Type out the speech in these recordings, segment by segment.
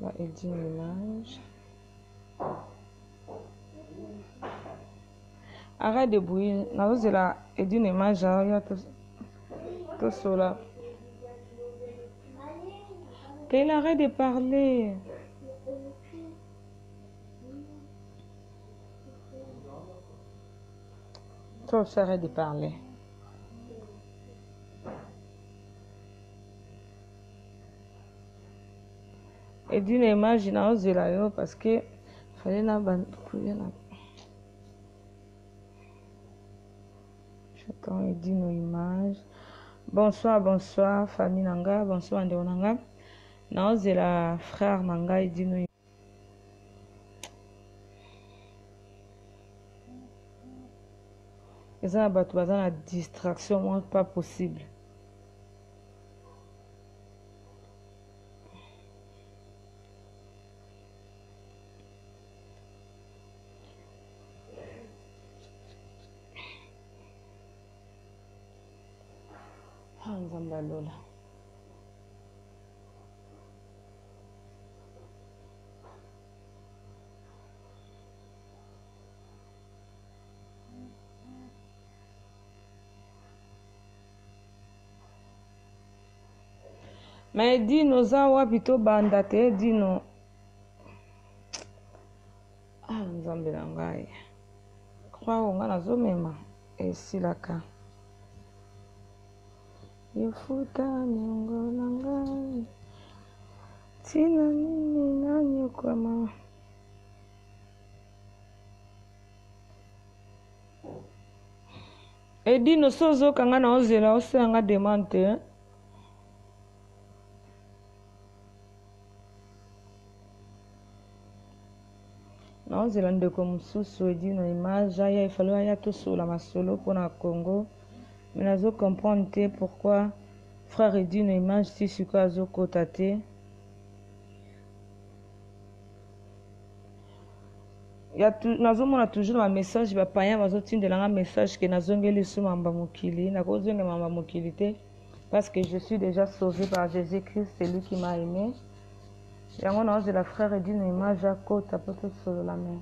va éditer une image. Arrête de bouillir. Nous allons éditer une image. Tout cela. Qu'elle arrête de parler. Toi, arrête de parler. Et d'une image, parce que fallait la j'attends et d'une image. Bonsoir, bonsoir, famille Nanga, bonsoir, Ande Nanga. La frère Nanga et d'une. Et ça, la distraction, pas possible. Lola. Mais dis-nous ça wapito bandate dis-nous. Nzambe na ngai. Crois on a zomema et silaka. Yofuta nyongo na ngai. Tina nini nanyo kwa mama. Et dis-nous sozo kanga na ozela osanga demande. Non, c'est l'un de comme sous dit nos images. Il fallait y a tout sur la masolo pour la Congo. Mais nous comprendre pourquoi frère et dit nos images si sur quoi zo kotate. Il y a tout, nous avons toujours un message. Va pas y avoir de la message que nous avons lu sur Mamba Mukili. Nous avons de Mamba Mukilité parce que je suis déjà sauvé par Jésus-Christ. C'est lui qui m'a aimé. Yango na de la frère et d'une image à côté à peu sur la main.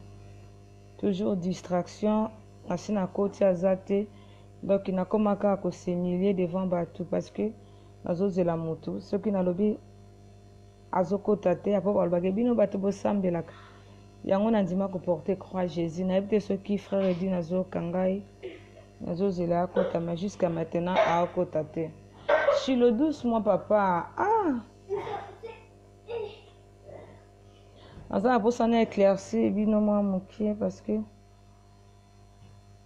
Toujours distraction, assis à côté à zate. Donc il n'a comme à s'humilier devant Batou parce que nazo de la moto. Ceux qui n'a lobby azoko tate à propos albague bino Batou bossam de la. Yango na dima ko porter croix Jésus. Na évité ceux qui frère et dit nazo kangai nazo de la côté mais jusqu'à maintenant à côté. Chilo douce moi papa. Nous avons besoin d'éclaircir parce que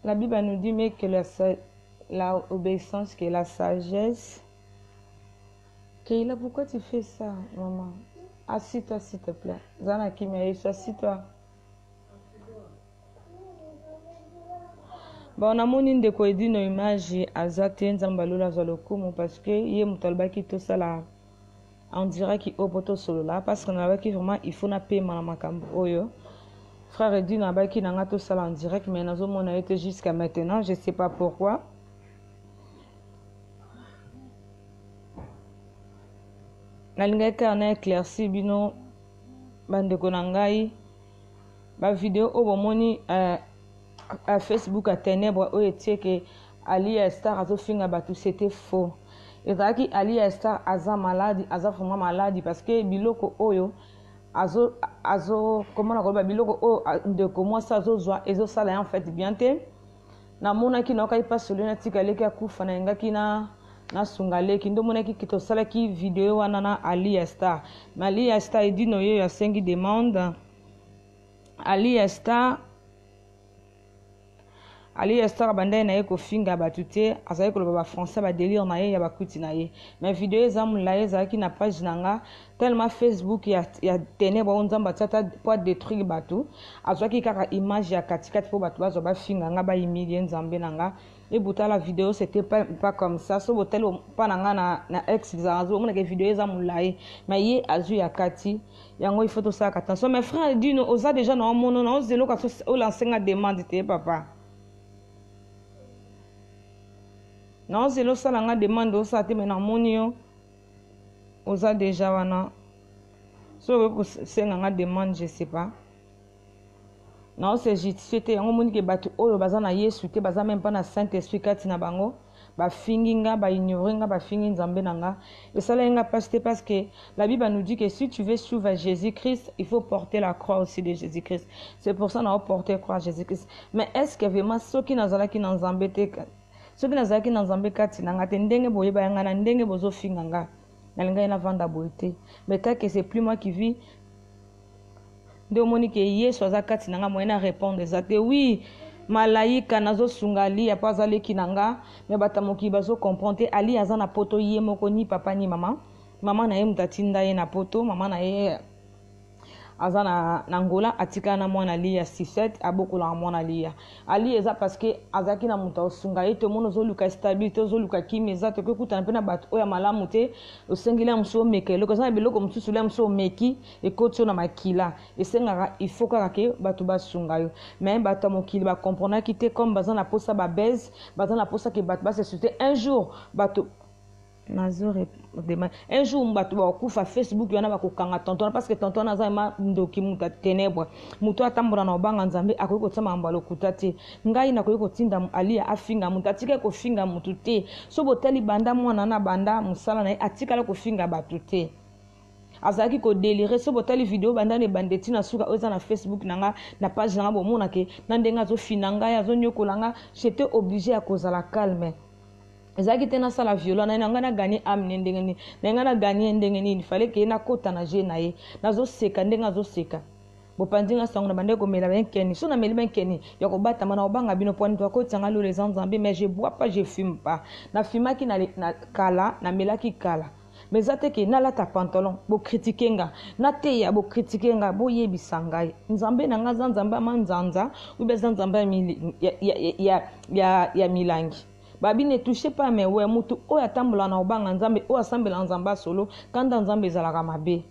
la Bible nous dit mais que l'obéissance, que la sagesse. Keila, pourquoi tu fais ça, maman? Assis-toi, s'il te plaît. Zana Kimia, assis-toi. Bon, on a mon inde ko dit nos images à Zaten Zambalola Zalokumu parce que yé mutalba qui tout ça là. On dirait qu'il est au poteau solo là parce qu'on a qui vraiment il faut na payer makambo oyo frère et dit na ba qui n'a tout ça en direct mais nous on a été jusqu'à maintenant je sais pas pourquoi na linga ka na éclairci bino bande konangai ba vidéo au bomoni à Facebook à ténèbres o etie que Ali Star azo finga batu c'était faux. Et qui Ali Star aza malade, aza vraiment malade parce que biloko oyo azo comment on appelle biloko o de comment ça zo zoa ezo sala en fait bien te na mona ki na kai pas sur le tikale ki akufa na ngaki na sungale ki ndo mona ki to sala ki vidéo wana na Ali Star mais Ali Star dit no yo ya sengi demande Ali Star bandai na ye ko finga batute azali ko ba français ba délire na ye ya bakuti na ye mais vidéo ezam la eza ki na page nanga tellement Facebook ya ténèbres on nzamba tata pour détruire batu azwaki kaka image ya katikati pour batu bazo ba finga nga ba humilier nzambe nanga et buta la vidéo c'était pas comme ça so botel pa nanga na ex zazo mona ke vidéo ezam la ye mais ye azu ya kati yango il faut tout ça attention mes frères dit nous oza déjà na mono na ozelo ka o lancer demande te papa. Non, c'est le salanga demande au sate mais na monio osa déjà wana c'est une demande, je ne sais pas. Non, c'est justifié. On m'a dit que batu oyo bazana Yesu te baza même pas na Saint-Esprit kati na bango. Ba finginga, ba ignoringa, ba fingin nzambe nanga. Et ça là nga parce que la Bible nous dit que si tu veux suivre Jésus-Christ, il faut porter la croix aussi de Jésus-Christ. C'est pour ça qu'on a porté la croix de Jésus-Christ. Mais est-ce que vraiment ceux qui n'azala qui n'enzambe te ceux qui n'azala qui n'enzambe kati nanga te ndenge boye ba nga na ndenge bozo finganga. Na linga ina vanda boite. Mais tant que c'est plus moi qui vis de monique Yesu azakati nanga moyena répondre zate oui malaika nazo sungali ya pazale kinanga me batamoki bazo comprendre ali azana poto ye moko ni papa ni mama na ye mutatinda ye na poto mama na ye azana nangola atika na mwana liya 6-7 abokola mwana liya ali eza parce que azaki na muta osunga ye to mono zo luka stabilité zo luka kimeza to kuta na pena bato oya malamu te osengile mso mekelo ko za biloko msusu le mso meki ekotio na makila esenga il faut que bato basunga yo mais bato mokili ba comprendre ki te comme bazana posa ba baise bazana posa ke bato ba se souter un jour bato un jour bato bakufa Facebook yana bakokanga tonton parce que tonton aza ma ndoki muta ténèbre muto atambola na obanga nzambe akoki kotsama mbalo kutate ngai nakoki kotinda ali afinga mutu atika ko finga mutu te so boteli banda mwana na banda musala na atika ko finga bato te azaki ko délire so boteli video banda ne bandeti na suka oza na Facebook nanga na page nanga bomona ke na ndenga zo finanga ya zo nyokolanga j'étais obligé à cause la calme. Ezaki tena sala violent na ngana gagner âme ndengeni na ngana gagner ndengeni il fallait que na kota na je na ye nazo seka ndenga zo seka bopandinga sango na bande ko mela benkeni so na meli benkeni ya ko bata mana obanga bino point to ko tsanga lo les nzambe mais je bois pas je fume pas na fimaki na kala na melaki kala mais zate ke na lata pantalon bo critiquenga na te ya bo critiquenga bo yebisa ngai nzambe na nga nzambe manzanza ou be nzambe ya milangi babi ne touchez pas mais ouais mutu o ya tambola na obanga nzambe o asambela nzamba solo kanda nzambe ezalaka mabe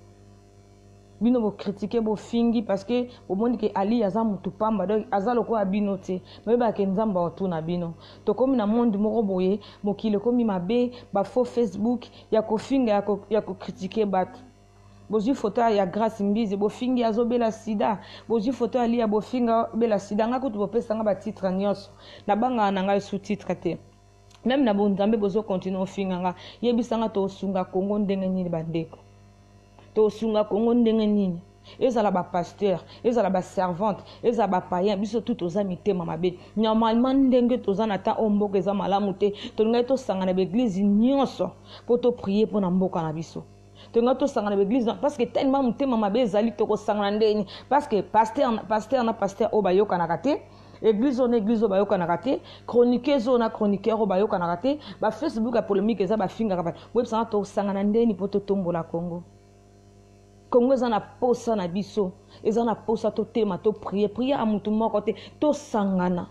bino bo critiquer bo fingi parce que au monde que ali aza mutu pamba donc azalo ko abino te mais ba ke nzamba otuna bino to komi na monde moko boye mokile komi mabe ba faux Facebook ya ko finga ya ko critiquer bat bozi photo ya grâce mbizi bo fingi azobela sida bozi photo ali ya bo finga bela sida ngako to bopesa nga ba titre nyonso na banga na ngai sous titre te. Même na bonzambe bozo continuer ofinganga yebisanga to sunga Kongo ndenge nini bandeko to sunga Kongo ndenge nini ezala ba pasteur ezala ba servante ezala ba païen biso tout oza mitema mabe normalement ndenge toza na ta omboko eza malamu te to ngai to sanga na église nyonso po to prier pour na mboka na biso to ngai to sanga na église parce que tellement mutema mabe ezali to ko sanga ndeni parce que pasteur obayoka na kate église on église bayoka na raté chroniqueur zona chroniqueur bayoka na raté ba Facebook a polémique eza ba finga ka web sana to sangana ndeni poto tombola Congo eza na posa na biso eza na posa to tema to prier a mutu moko te to sangana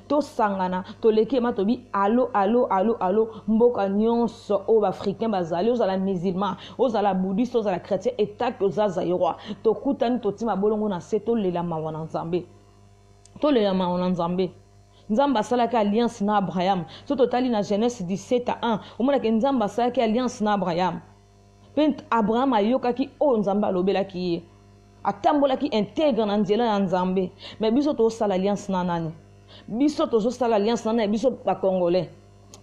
to leki ma to bi allo mboka nyonso o africain bazali ozala musulman ozala bouddhiste ozala chrétien etat que ozaza roi to kutani to tima bolongo na seto lela mawana nzambe to le yama on nzambe nzamba salaka alliance na Abraham so totali na Genèse 17:1 omona ke nzamba salaka alliance na Abraham pent Abraham ayoka ki o nzamba alobela ki ye atambola ki intègre na nzela ya nzambe mais biso to sala alliance na nani biso to sala alliance na nani biso ba congolais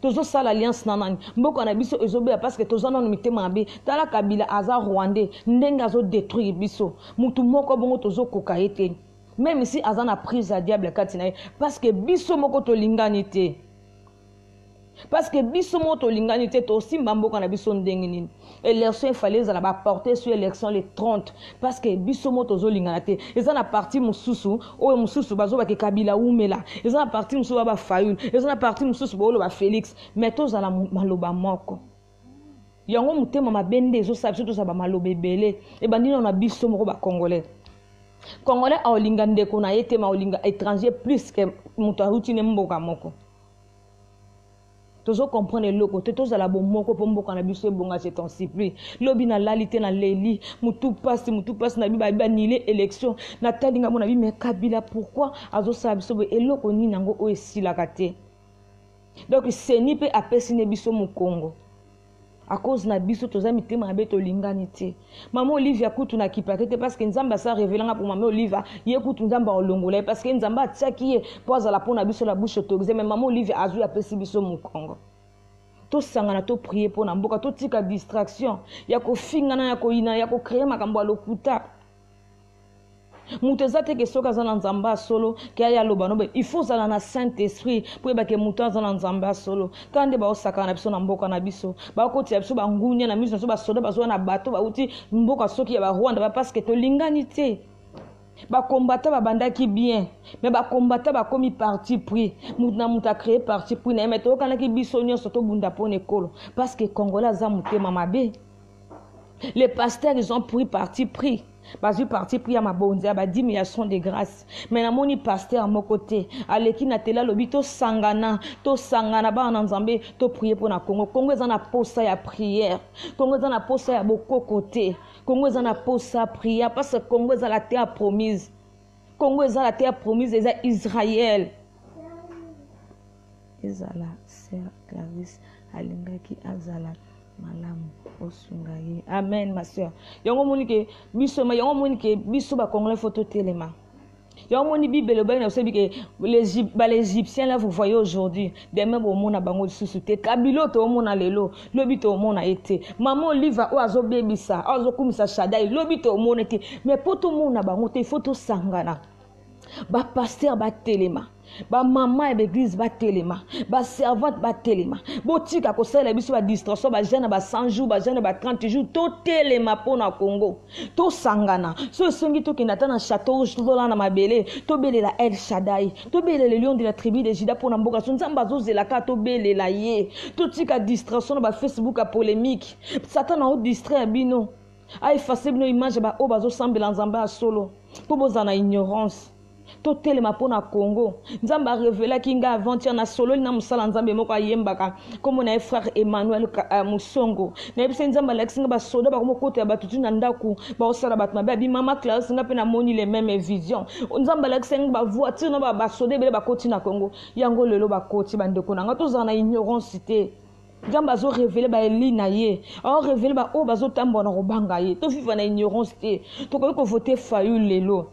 tozo sala alliance na nani mboko na biso ezobela parce que tozo na mitema mabe tala Kabila aza rwandais ndenge azo détruire biso mutu moko bongo tozo koka ete même si azana prise à diable katina parce que biso moko to linganité parce que biso moko to linganité to simba mboka na biso ndenge nini élection fallait za ba porter sur élection les 30 parce que biso moko to linganité ezana parti mususu o mususu bazo ba ke Kabila umela ezana parti mususu ba Fayulu ezana parti mususu bo lo ba Félix mais to za la maloba moko yango mutema mabende zo sabiso to za ba maloba ebele e bandino na biso moko ba congolais Congolais a olinga ndeko na yete ma olinga étranger plus que mutu autine mboka moko tozo comprendre loko te tozala bo moko po mboka na biso ebonga c'est ton supplie lobi na lalité na leli mutu passe na biba banile élection na talinga mona bi me Kabila pourquoi azo sa biso eloko ni nango o esilaka te donc c'est ni pe apesi ne biso mu Congo à cause na biso toza mitema mabe tolingani te. Maman Olivia kutu na kipakete parce que nzamba sa révélanga pour maman Olivia ye kutu nzamba olongola parce que nzamba atiaki ye po azala pona biso la bouche autorisée mais maman Olivia azui apesi biso mokongo. To sangana to prier pona mboka to tika distraction ya ko fingana ya ko ina ya ko créer makambo lokuta. Muto zate ke soka zana nzamba solo ke aya loba no il faut zana na Saint-Esprit pour ba ke muto zana nzamba solo kande ba osaka na biso na mboka na biso ba ko tia biso ba ngunya na biso ba soda ba zo na bato ba uti mboka soki ya ba Rwanda ba parce que to lingani te ba combattre ba bandaki bien mais ba combattre ba komi parti pris mutna muta créer parti pris na mais to kana ki biso nyonso to bunda pone kolo parce que Congolais za mutema mabe. Les pasteurs ils ont pris parti pris. Parce que parti pris à ma bondia, bah 10 millions de grâce. Mais na moni pasteur à mon côté, aleki na tela lobi to sangana ba en Nzambe, to prier pour na Congo. Congo za na posa ya prière. Congo za na posa ya boko côté. Congo za na posa prière parce que Congo za la terre promise. Congo za la terre promise des Israël. Ezala sœur Clarisse alingaki azala malamu osungaye. Amen ma soeur. Yango monike biso ma yango monike biso ba Congolais photo téléma. Yango moni Bible ba na sebi que les Égyptiens là vous voyez aujourd'hui demain au mona bango susute kabilo to mona lelo lobi to mona été maman Oliva o azo bebisa azo kumisa Shaddai lobi to mona été mais poto mona bango te photo sangana ba pasteur ba téléma ba maman et l'église ba téléma ba servante ba téléma botika ko sala biso ba distraction ba jeune ba 100 jours ba jeune ba 30 jours to téléma pona Congo to sangana so songi to kinata na château rouge to la na mabele to belela El Shaddai to belela le lion de la tribu de Juda pona mboka so nzamba zo zelaka to belela ye to tika distraction ba Facebook a polémique Satan a distrait bino a effacer bino image ba o bazo sambela nzamba solo po bozana ignorance. To telema pona Congo nzamba révéla kinga avant-hier na solo na musala nzambe moko ayembaka comme na frère Emmanuel Musongo na bise nzamba lexinga ba soda ba komokote ya batutu na ndaku ba osala batma ba bi mama Clarisse nga pe na moni les mêmes visions nzamba lexinga ba voiture na ba soda bele ba koti na Congo yango lelo ba koti ba ndeko na nga to zana ignorance te nzamba zo révéler ba elina ye on révéler ba o bazo tambo na robanga ye to vivre na ignorance te to ko voter Fayulu lelo.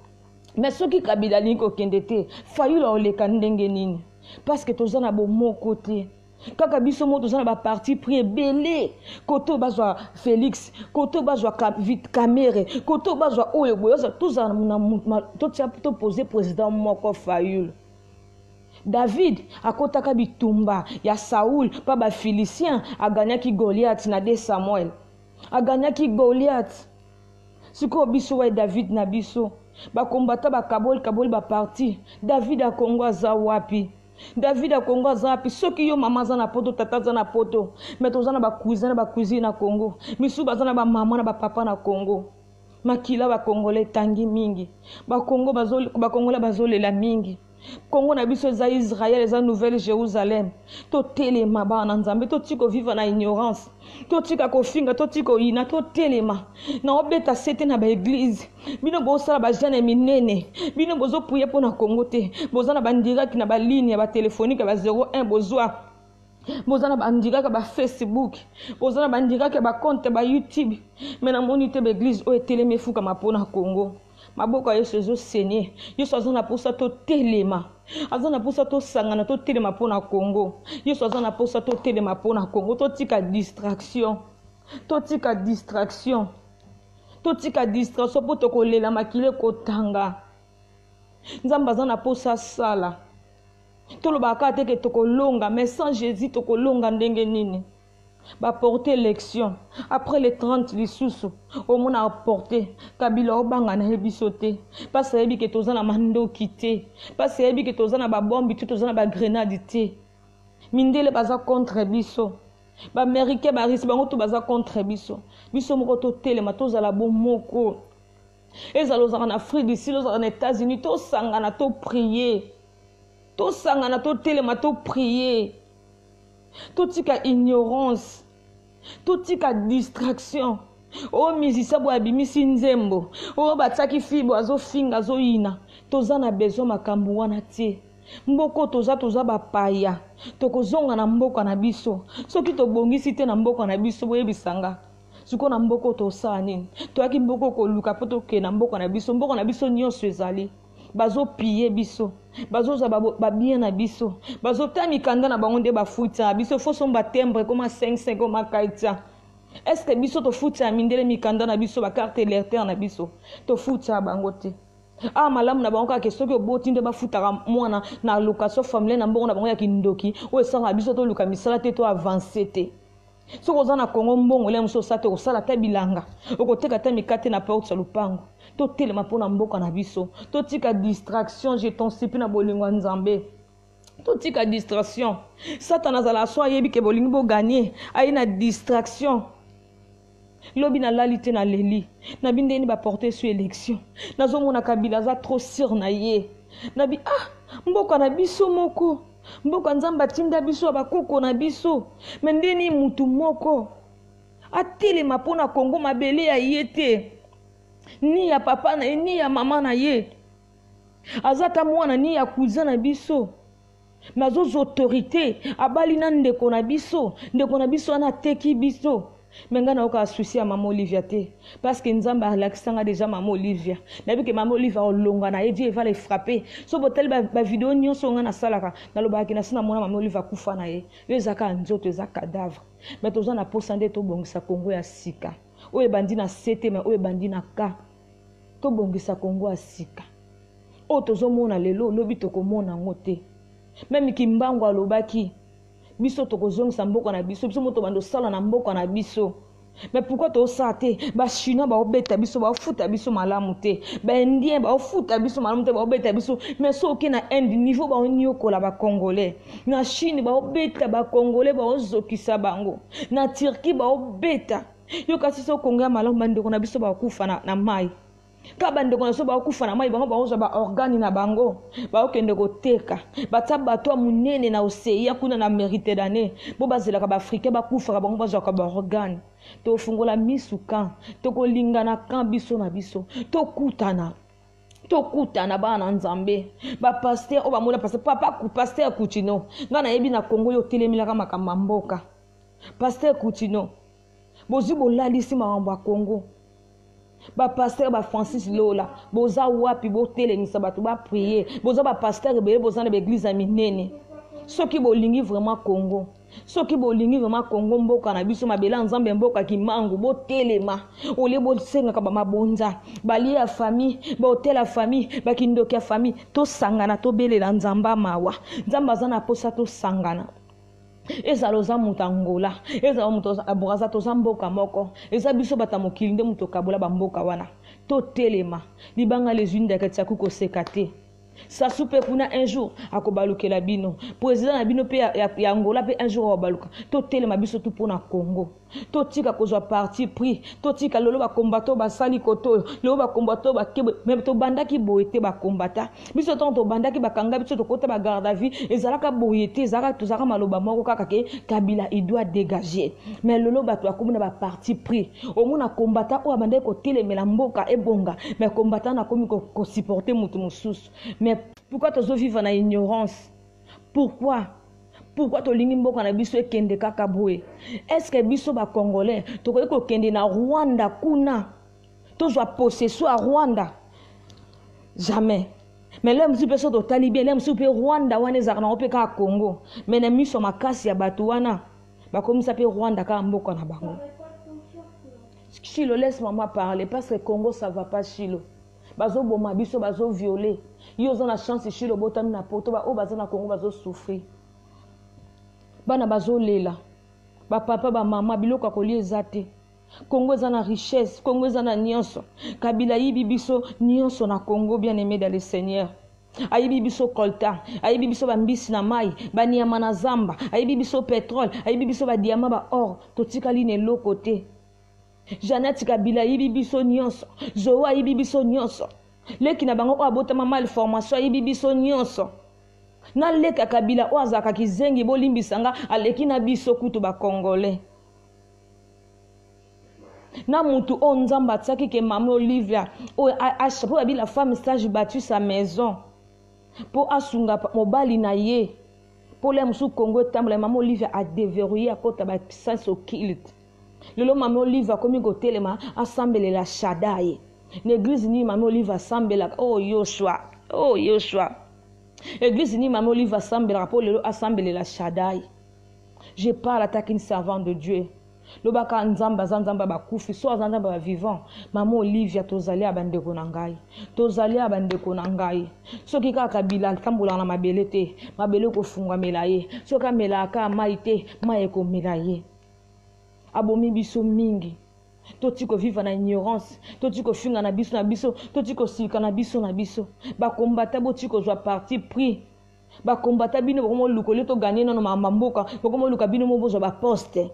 Mais ceux qui kabila liko kendete Fayulu oleka ndenge nini parce que tozana bo mon côté kaka biso mo tozana ba parti pris belé koto bazwa Félix koto bazwa vite Camere koto bazwa oyo boyoza tozana to tia to poser président moko Fayulu. David akotaka bitumba ya Saoul pa ba Philisien aganyaki Goliath na 2 Samuel aganyaki Goliath siko biso wa David na biso ba kombata ba kabol ba parti David a Congo za wapi David a Congo za wapi soki yo mama za na poto tata za na poto meto za na ba cuisine na Congo misu ba za na ba mama na ba papa na Congo makila ba Congolais tangi mingi ba Congolais bazolela mingi Congo na biso za Israël za Nouvelle Jérusalem to telema ba na Nzambe to tiko vivre na ignorance to tika ko finga to tiko ina to telema na obeta sete na ba église bino bo sala ba jeune minene bino bozo prier pour na Congo te bozana ba direct na ba ligne ba téléphonique ba 01 bozwa bozana ba direct ba Facebook bozana ba direct ba compte ba YouTube mais na monité ba église o eteleme fuka mapona Congo. Maboko yeso zo senye yeso azana posa to telema azana posa to sangana to telema pona Congo yeso azana posa to telema pona Congo to tika distraction poto kolela makile kotanga nzamba azana posa sala to lobaka te ke tokolonga mais sans Jésus tokolonga ndenge nini ba porter l'élection après les 30 lisusu au monde a porté kabila obanga na ebisote parce yebi ke tozana mando kité parce yebi ke tozana ba bombe tozana ba grenade te mindele baza contre biso ba américain ba risi bango to baza contre biso moko to telema tozala bo moko ezalo za en Afrique d'ici aux États-Unis to sangana to prier to sangana to telema to prier. Tout tika ignorance, tout tika distraction. Oh musicien bo abimisi nzembo. Oh bataki fibo azo finga azo ina. Tozana besoin makambu wana tie. mboko toza bapaya tokozonga na mboka na biso soki tobongisi te na mboka na biso boyebisanga siko na mboko tosala nini toyaki mboko koluka po tokende na mboka na biso nyonso ezali bazopie biso bazoza babien na biso bazota mikanda na bango nde bafuta biso fo somba tembre koma 5 koma kaita. Est-ce que biso tofuta mindele mikanda na biso bakarte électeur na biso tofuta bango te ah malamu na bango kaka soki oboti nde bafutaka mwana na location familiale na mbongo na bango ya kindoki oyo esanga biso toluka misala te to avance te soki oza na kongo mbongo le mosusu osala te kosala ta bilanga okoteka ta mikate na porte ya lupango totelema mpo na mboka na biso totika distraction je t'en supplie na bolingo ya nzambe totika distraction satana azala so ayebi ke bolingi boganye aye na distraction lobi na lali te na leli na bindeni baporte sur élection nazomona Kabila aza trop sur na ye nabi mboka na biso moko mboka nzambe atinda biso bakoko na biso me ndeni mutu moko atelema mpo na Kongo mabele ya ye te ni ya papa na ye ni ya mama na ye aza ta mwana ni ya cousin na biso me azoza autorité abali na ndeko na biso wana ateki biso me nga nayoka asusi ya mama Olivia te parce que nzambe alakisanga déjà mama Olivia nayebi ke mama Olivia olonga na ye Dieu va le frapper so boteli bavideo nyonso nga nasalaka nalobaki nasi namona mama Olivia akufa na ye yo ezaka nzoto eza cadavre me toza na posa nde tobongisa Kongo ya sika oyo ebandi na sete me oyo ebandi na ka tobongisa Kongo ya sika oyo tozomona lelo lobi tokomona yango te meme Kimbangu alobaki biso tokozongisa mboka na biso moto bando sala na mboka na biso mais pourquoi tosala te bachinois baobeta biso baofuta biso malamu te baindien baofuta biso malamu te baobeta biso mais soki na Inde niveau baoniokola bakongolais na Chine baobeta bakongolais baozokisa bango na Turquie baobeta yo kasi so kongo ya malamu bandeko na biso bakufa na mai ka bandeko na so bakufa na mai bango baoza ba organe na bango baokende koteka bata bato ya munene na oseya kuna na Méditerranée bo bazelaka baafrikain bakufaka bango bazwaka ba organe tofungola misuka tokolingana kan biso na biso tokutana bana nzambe ba pasteur o ba mona pasteur Coutinho ngana yebi na Kongo yo telemilaka makamba mboka pasteur Coutinho bozi bolalisi makambo ya Kongo ba pasteur ba Francis Lola boza wapi botelemisa bato ba prier boza ba pasteur beye boza na église ya minene soki bolingi vraiment Congo mboka na biso mabela nzambe mboka Kimbangu botelema ole bosenga ka ba mabonza bali ya famille ba hotel ya famille ba kindoki ya famille to sangana to belela nzamba mawa nzamba zana posa to sangana eza loza mutangola eza muto aboraza to zamboka moko eza biso batamokili nde muto kabola bamboka wana to telema libanga les unes d'akatsa kuko sekate sa soupe kuna un jour akobalukela bino président na bino pe ya Angola pe un jour abaluka to telema biso tout pona Congo to tika kozwa parti pris to tika lolo ba combattant ba sali koto lolo ba combattant ba kebe même to bandaki boyete ba combattant biso to bandaki ba kanga biso to kota ba garde à vue ezalaka boyete ezalaka to zaka maloba moko kaka ke Kabila il doit dégager mais lolo ba to akomuna ba parti pris au mona combattant o bandaki ko telemela mboka ebonga mais combattant na komi ko supporter mutu mususu mais pourquoi tozo vivre na ignorance pourquoi tolingi mboka na biso ekende kaka boye est-ce que biso ba congolais tokoki kokende na Rwanda kuna tozwa possession à Rwanda jamais mais là msu peso totali bien là msu pe Rwanda wana ezaka na ope ka Congo mais na miso makasi ya bato wana bakomisa pe Rwanda ka mboka na bango. Chilo, laisse-moi parler parce que Congo ça va pas Chilo bazo boma biso bazo violer yo zo na chance Chilo botami na poto ba o bazo na Congo bazo souffrir bana bazo lela ba papa ba mama biloko kolie ezate Congo eza na richesse Congo eza na nyonso Kabila yibi biso nyonso na Congo bien aimé dans le Seigneur ayibi biso coltan ayibi biso bambisi na mai baniama na zamba ayibi biso pétrole ayibi biso ba diamant ba or totikali ne lokote Jeannette Kabila yibi biso nyonso Zoa yibi biso nyonso leki na bango abotama malformation yibi biso nyonso na leka Kabila o azaka kizengi bolimbisanga aleki na biso kutu ba congolais na mutu o nzamba tsaki ke mama Olivia o a la femme sage battu sa maison pour asunga mobali na ye pour les musu Congo tambola maman Olivia a déverrouillé à côté ba puissance occulte lelo maman Olivia comme ko telema assemble la Shaddai l'église ni maman Olivia assemble oh Yoshua église ni maman Olivia assemble pour lelo assemble la Shaddai. Je parle à ta servante de Dieu. Lobaka nzamba zanzamba bakufi so zanzamba ba vivant. Maman Olivia tozali abandeko na ngai. Tozali abandeko na ngai. Soki kaka bila tambola na mabele te, mabele ko fungwa melaye. Soka melaka maite, maye ko melaye. Abomi biso mingi. Toti ko vivre na ignorance, toti ko finga na biso, toti ko sika na biso. Ba kombata boti ko zwa parti pris. Ba kombata bino bokomo lukole to gagner na mamboka, bokomo lukabino mo bozo ba poste.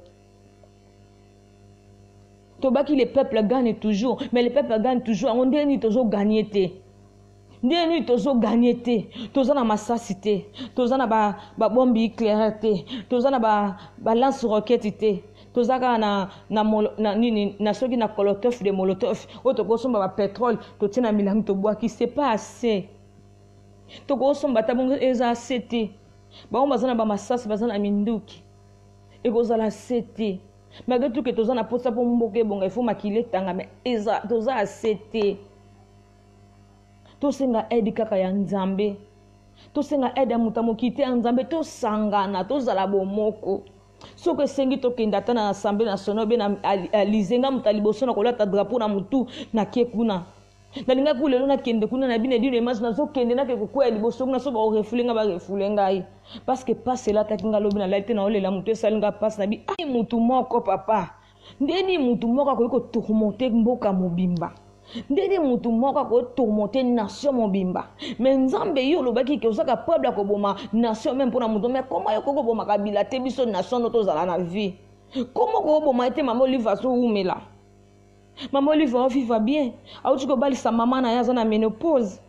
Tobaki les peuples gagnent toujours, mais les peuples gagnent toujours. On dit ni tozo gagner te. Ni tozo gagner te. Tozo na massacité, tozo na ba bombi éclairée te, tozo na ba lance roquette te. Tozaka na soki na kolotov de molotov, oto kosomba ba pétrole, to tina milangi to boaki, c'est pas assez. Toko somba tabongo eza sete ba on bazana ba masasi bazana minduki ekozala sete malgré tout que tozana posa po mboke bonga il faut makile tanga mais eza toza sete to senga aide kaka ya nzambe to senga aide mutamo kite ya nzambe to sangana to zala bomoko soko sengi to kenda tana na assemblée nationale be na lizenga mutaliboso na kolata drapeau na mutu na kekuna nalinga kulelo na kende kuna na bine dino image na zo kende na ke kokwa liboso na so ba refulenga ba refulenga yi parce que passe là takinga lobi na laite na olela mutu esalinga passe na bi ai mutu moko papa ndeni mutu moko ko tourmonter mboka mobimba ndeni mutu moko ko tourmonter nation mobimba mais nzambe yo lobaki ke osaka peuple ko boma nation même pour na mutu mais comment yo ko boma kabila te biso nation no to zala na vie comment ko boma ete maman Olivia so umela. Maman Olivia vivre bien. Auti ko bali sa maman na yaza na ménopause.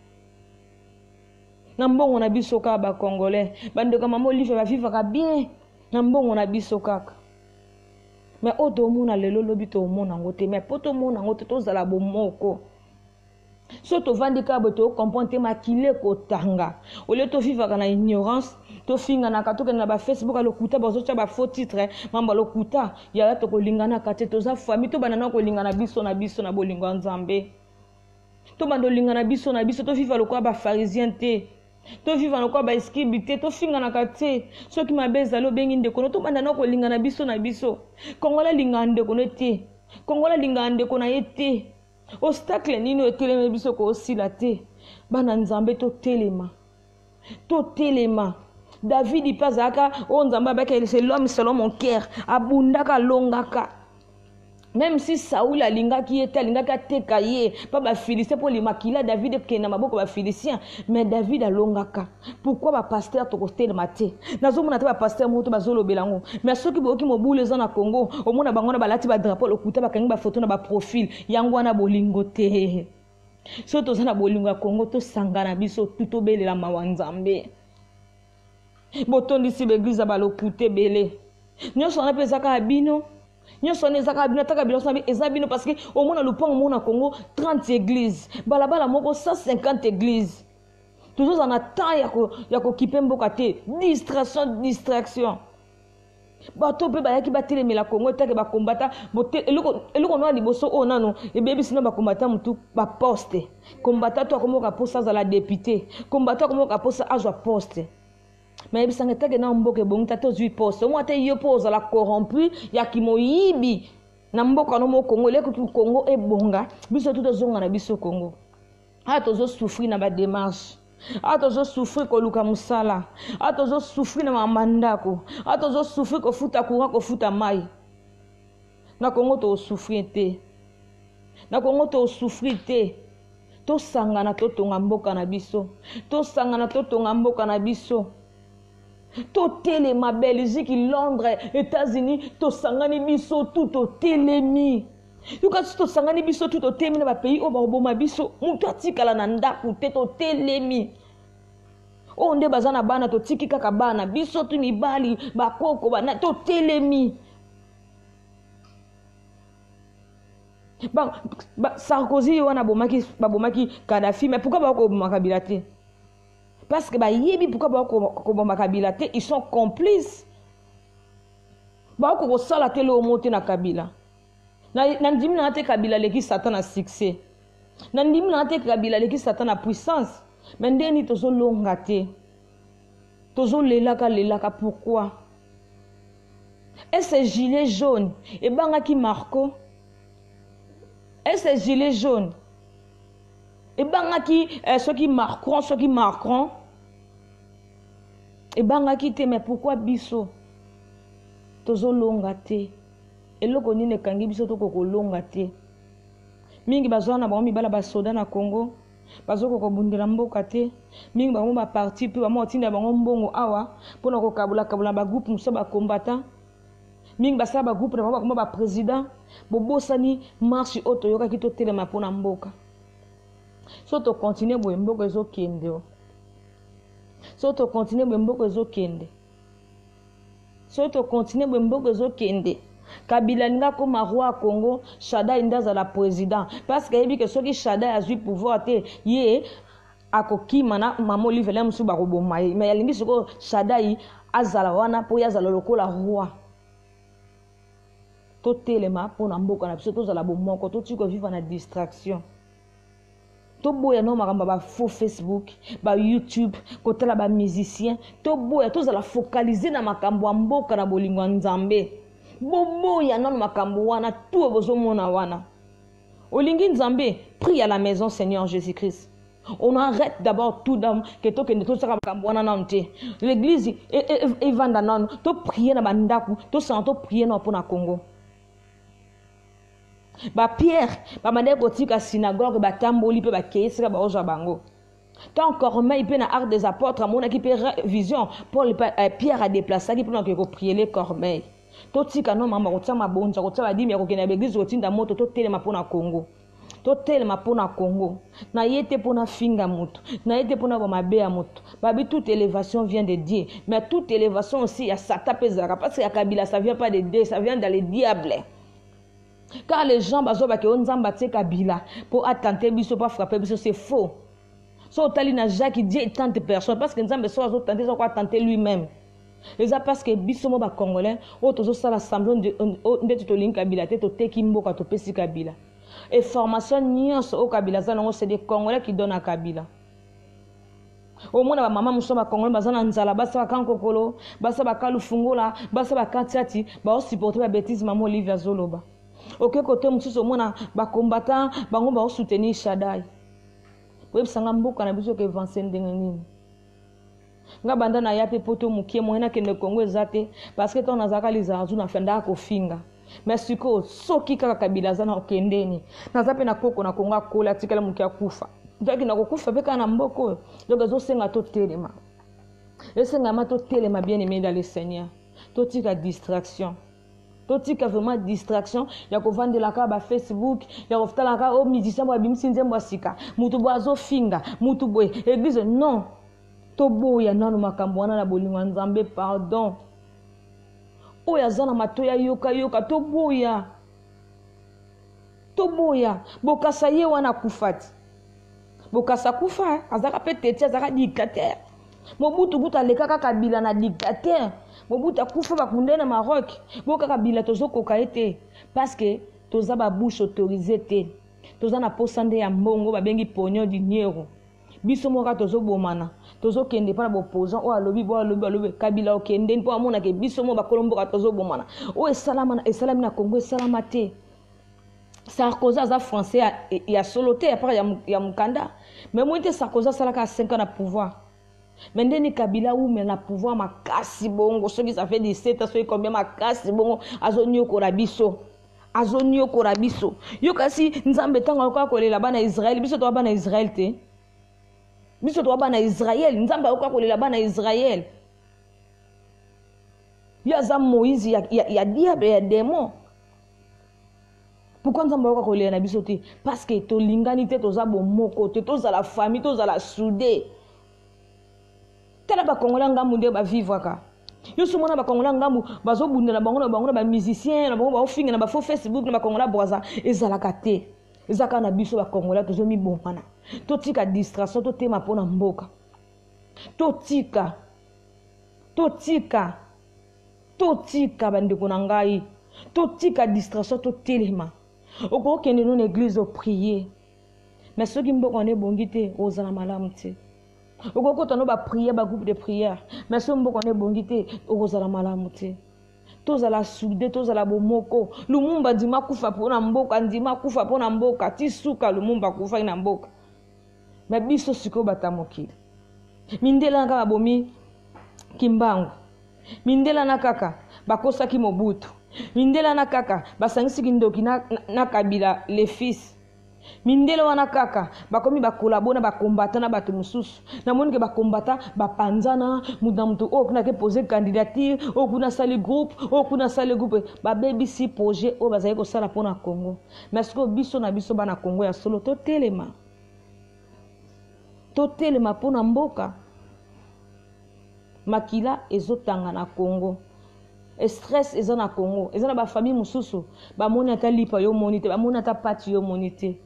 Na mbongo na biso ka ba congolais. Bande ka maman Olivia va vivre bien. Na mbongo na biso kaka. Mais oto mona lelo lobi to mona ngote mais poto mona ngote to zala bomoko. So to vandi ka bo to comprendre makile ko tanga. Au lieu to vivre na ignorance, to finga na katoka na ba Facebook alokuta bazo cha ba faux titre, mamba lokuta ya to ko lingana kate to za famille to banana ko lingana biso na bolingo nzambe. To bando lingana biso to vivre lokwa ba pharisien te. To vivre lokwa ba escribité to finga na kate. So ki mabeza lo bengi ndeko to bandana ko lingana biso. Kongola lingande ko te. Kongola lingande ko na yete. Obstacle nino eteleme biso ko osila te. Bana nzambe to telema. David ipazaka o nzamba baka c'est l'homme selon mon cœur abundaka longaka même si Saoul alingaki teka ye pa ba Philistin pour les makila David ke na maboko ba Philistin mais David alongaka pourquoi ba pasteur to kostel maté nazomona te ba pasteur moto bazolo belango mais soki boki mobule za na Congo omona bango na balati ba drapeau lokuta ba kangi ba photo na ba profil yango na bolingo te so to za na bolingo ya Congo to sangana biso tuto belela mawanzambe botondisi l'église balokute belé nyonso na pesa ka bino nyonso na ezaka bino taka bino sabi ezabino parce que au moins le pont mona Congo 30 églises balabala moko 150 églises toujours en temps ya ko kipe mboka te distraction bato pe bayaki batelemela Congo take ba kombata bote eloko no liboso o nano ebebi sino ba kombata mutu ba poste kombata to akomoka posa za la député kombata akomoka posa azwa poste. Mais il s'en est que na mboke bonta to zui poste moi te yo pose la corrompu ya kimoyibi na mboka no mo Congo le ko Congo e bonga biso tout zonga na biso Congo a to zo souffrir na ba démarche a to zo souffrir ko luka musala a to zo souffrir na mandako a to zo souffrir ko futa courant ko futa mai na Congo to souffrir te na Congo to souffrir te to sangana to tonga mboka na biso to sangana to tonga mboka na biso to telema Belgique, Londres, États-Unis, to sangani biso tout au telemi. Yuka to sangani biso tout au telemi na pays o ba oboma biso mutu atikala na ndaku te to telemi. O nde bazana bana to tiki kaka bana biso tu mibali bakoko bana to telemi. Sarkozy wana bomaki Kadhafi mais pourquoi ba ko bomaka Kabila te? Parce que yebi pourquoi ba Kabila te, ils sont complices. Ba ko sala te lo monter na Kabila. Na ndimi na te Kabila leki Satan a succès. Na ndimi na te Kabila leki Satan a puissance. Mais ndeni tozo longa te. Tozo lelaka pourquoi? Et ces gilets jaunes, et banga qui Marco. Et ces gilets jaunes, et banga qui ceux qui marqueront. Et banga qui te, mais pourquoi biso? Tozo longa te. Et loko ni ne kangi biso to ko longa te. Mingi bazwana ba mi bala ba soda na Congo. Bazoko ko bundela mboka te. Mingi ba mo ba parti pe ba mo tinda ba mbongo awa pona ko kabula ba groupe muso ba combattant. Mingi basa ba groupe na ba président. Bobosani marche auto yoka ki to telema pona mboka. So to continuer bo mboka ezo kende. So to continuer bo mboka ezo kende. So to continuer bo mboka ezo kende. Kabila ninga koma roi Congo, Chada indaza la président. Parce que yebi que ceux qui Chada a eu pouvoir te ye akoki mana mamo livele musu ba roboma. Mais yalingi soko Chada yi azala wana po yazala lokola roi. To telema po na mboka na biso to zala bomoko to tiko vivre na distraction. To boya no makamba ba faux Facebook, ba YouTube, kotala ba musicien, to boya to zala focaliser na makambo ya mboka na bolingo nzambe. Bobo ya non makambo wana tout bozo mona wana. Olingi nzambe, prie à la maison Seigneur Jésus-Christ. On arrête d'abord tout d'homme que to que to saka makambo wana nante. L'église et vanda non, to prier na bandaku, to santo prier na pona Congo. Ba Pierre, ba mande kotika synagogue ba tamboli pe ba keyesika ba oja bango. Quand Cormeille pe na arc des apôtres mona ki pe vision, Paul Pierre a déplacé qui pe ko prier les Cormeille. Totika no mama kotia mabonja kotia badimi ko kena l'église kotinda moto to telema pona Congo. To telema pona Congo. Na yete pona finga moto, na yete pona ba mabe ya moto. Babi toute élévation vient de Dieu, mais toute élévation aussi ya Satan pezaka parce que ya Kabila ça vient pas de Dieu, ça vient dans les diables. Car les gens bazoba ke onzamba te Kabila pour attenter biso pas frapper biso c'est faux. So tali na Jacques Dieu tente personne parce que nzambe so azo tenter so quoi tenter lui-même. Et ça parce que biso mo ba congolais o tozo sala semblant de to link Kabila te to teki mboka to pesi Kabila. Et formation nyonso au Kabila za nango c'est des congolais qui donnent à Kabila. Au moins ba maman muso ba congolais bazana nzala basa ba kankokolo, basa ba kalufungola, basa ba kantiati, ba o supporter ba bêtise maman Olivia Zoloba. Ok côté mususu mona ba combattant bango ba soutenir Shaddai. Web sanga mboka na biso ke avancer ndenge nini. Nga banda na yape poto mukie moyena kende Congo ezate parce que ton azaka lizazu na fenda ko finga. Mais siko soki kaka Kabila zana okendeni. Nazape na koko na Congo akola tikala mukia kufa. Ndaki na kokufa beka na mboko. Donc zo senga to telema. Esenga ma to telema bien aimé dans le Seigneur. To tika distraction. Totika vraiment distraction ya ko vandela ka ba Facebook ya ko fitala ka o musicien bo bimisi nzembo sika mutu bo azo finga mutu boy église non to boya nanu makambo wana na bolingo nzambe pardon o ya zana matoya yoka to boya bokasa ye wana kufati bokasa kufa azaka petete azaka dictateur Mobutu buta lekaka Kabila na dictateur. Mobutu kufa bakunde na Maroc. Boka Kabila tozo kokaete parce que toza ba bouche autorisée te. Toza na posande ya mbongo ba bengi pognon dinero. Biso moka tozo bomana. Tozo kende pa na opposant o alobi Kabila okende mpo amona ke biso mo ba kolomboka tozo bomana. O esalama na Congo esalama te. Sarkozy aza français ya soloté ya part ya mukanda. Mais moi te Sarkozy salaka 5 ans na pouvoir. Mais ndeni Kabila ou mais na pouvoir makasi bongo ceux qui ça fait 17 ans ceux combien makasi bongo azonyo korabiso yo kasi nzambe tanga ko kolela bana Israël biso to bana Israël te biso to bana Israël nzambe ko kolela bana Israël ya za Moïse ya diable ya démon. Pourquoi nous avons kolela na biso te parce que to lingani te to za bomoko te to za la famille to za la soudé. Tala ba Congolais ngambu nde ba vivre ka. Yo somona ba Congolais ngambu bazo bundela bango na ba musicien na bango ba ofinga na ba fo Facebook na ba Congolais boza ezalaka te. Ezaka na biso ba Congolais tozo mi bombana. To tika distraction to tema pona mboka. totika bandeko na ngai, totika distraction, totelema. Okokende na église o prier, mais soki mboka ne bongi te ozala malamu te. Okokota no ba prier ba groupe de prière, mais soki mboka ne bongi te ozala malamu te. Tozala soudé, tozala bomoko. Lumumba ndima kufa pona mboka, ndima kufa pona mboka, tisuka Lumumba kufa ina mboka. Mais biso siko batamokili. Mindela naka babomi Kimbangu. Mindela na kaka bakosaki Mobutu. Mindela na kaka basangisi kindoki na Kabila les fils. Mindela wana kaka bakomi bakolabona bakombata na bato mususu. Na moni ke bakombata bapanzana muda mutu o kuna ke poser candidature o kuna sali groupe o kuna sali groupe ba baby si projet o bazali ko sala pona Congo. Mais ce que biso na biso bana Congo ya solo to telema pona mboka. Makila ezotanga na Congo. Stress eza na Congo. Eza na ba famille mususu ba moni ata lipa yo monite, ba moni ata pati yo monite.